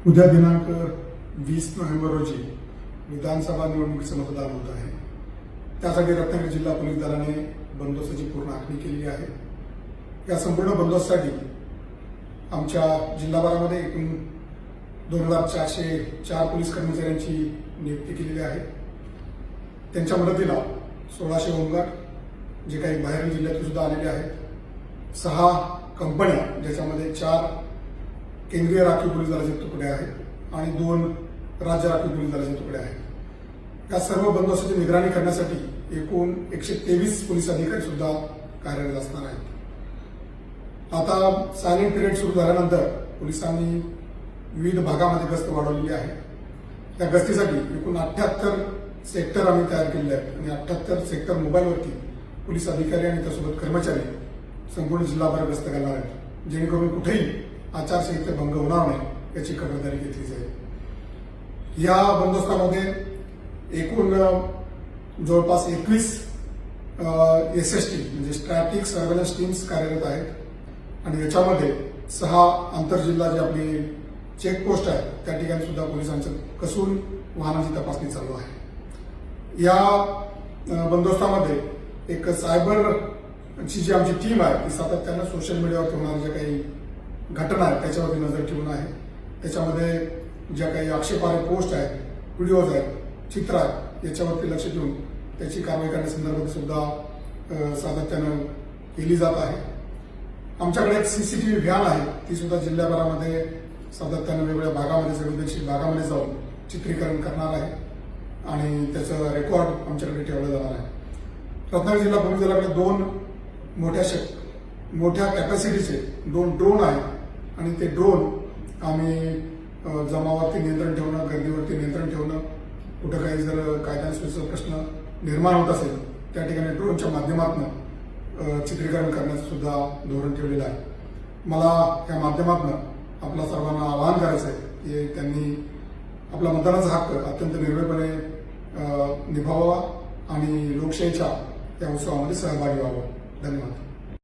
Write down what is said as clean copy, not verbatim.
उद्या दिनांक 20 नोव्हेंबर रोजी विधानसभा निवडणुकीचं मतदान होत आहे। त्यासाठी रत्नागिरी जिल्हा पोलीस दलाने बंदोबस्ताची पूर्ण आखणी केली आहे। या संपूर्ण बंदोबस्तासाठी आमच्या जिल्हाभरामध्ये एकूण 2404 पोलीस कर्मचाऱ्यांची नियुक्ती केलेली आहे। त्यांच्या मदतीला 1600 होमगार्ड जे काही बाहेरील जिल्ह्यातून सुद्धा आलेले आहेत, 6 कंपन्या ज्याच्यामध्ये 4 केंद्रीय राखीव पोलीस दलाचे तुकडे आहेत आणि 2 राज्य राखीव पोलीस दलाचे तुकडे आहेत। या सर्व बंदोबस्ताची निगराणी करण्यासाठी एकूण 123 पोलीस अधिकारी सुद्धा कार्यरत असणार आहेत। आता सायलेंट पिरियड सुरू झाल्यानंतर पोलिसांनी विविध भागामध्ये गस्त वाढवलेली आहे। त्या गस्तीसाठी एकूण 78 सेक्टर आम्ही तयार केलेले आहेत आणि 78 सेक्टर मोबाईलवरती पोलीस अधिकारी आणि त्यासोबत कर्मचारी संपूर्ण जिल्हाभर गस्त करणार आहेत, जेणेकरून कुठेही आचारसंहिते भंग होणार नाही याची खबरदारी घेतली जाईल। या बंदोबस्तामध्ये एकूण जवळपास 21 SST म्हणजे स्ट्रॅटेजिक सर्व्हेलन्स टीम्स कार्यरत आहेत आणि याच्यामध्ये 6 आंतरजिल्हा जी आपली चेकपोस्ट आहे त्या ठिकाणी सुद्धा पोलिसांचं कसून वाहनाची तपासणी चालू आहे। या बंदोबस्तामध्ये एक सायबरची जी आमची टीम आहे ती सातत्यानं सोशल मीडियावर होणाऱ्या ज्या काही घटना आहेत त्याच्यावरती नजर ठेवून आहे। त्याच्यामध्ये ज्या काही आक्षेपार्ह पोस्ट आहेत, व्हिडिओज आहेत, चित्र आहेत याच्यावरती लक्ष देऊन त्याची कारवाई करण्यासंदर्भात सुद्धा सातत्यानं केली जात आहे। आमच्याकडे एक CCTV व्हॅन आहे, ती सुद्धा जिल्ह्याभरामध्ये सातत्यानं वेगवेगळ्या भागामध्ये संवेदनशील भागामध्ये जाऊन चित्रीकरण करणार आहे आणि त्याचं रेकॉर्ड आमच्याकडे ठेवलं जाणार आहे। रत्नागिरी जिल्हा पोलीस दलाकडे 2 मोठ्या कॅपॅसिटीचे 2 ड्रोन आहेत आणि ते ड्रोन आम्ही जमावावरती नियंत्रण ठेवणं, गर्दीवरती नियंत्रण ठेवणं, कुठं काही जर कायदा सुव्यवस्थेचा प्रश्न निर्माण होत असेल त्या ठिकाणी ड्रोनच्या माध्यमातून चित्रीकरण करण्याचं सुद्धा धोरण ठेवलेलं आहे। मला या माध्यमातून आपल्या सर्वांना आवाहन करायचं आहे की त्यांनी आपला मतदानाचा हक्क अत्यंत निर्भयपणे निभावावा आणि लोकशाहीच्या या उत्सवामध्ये सहभागी व्हावं। धन्यवाद।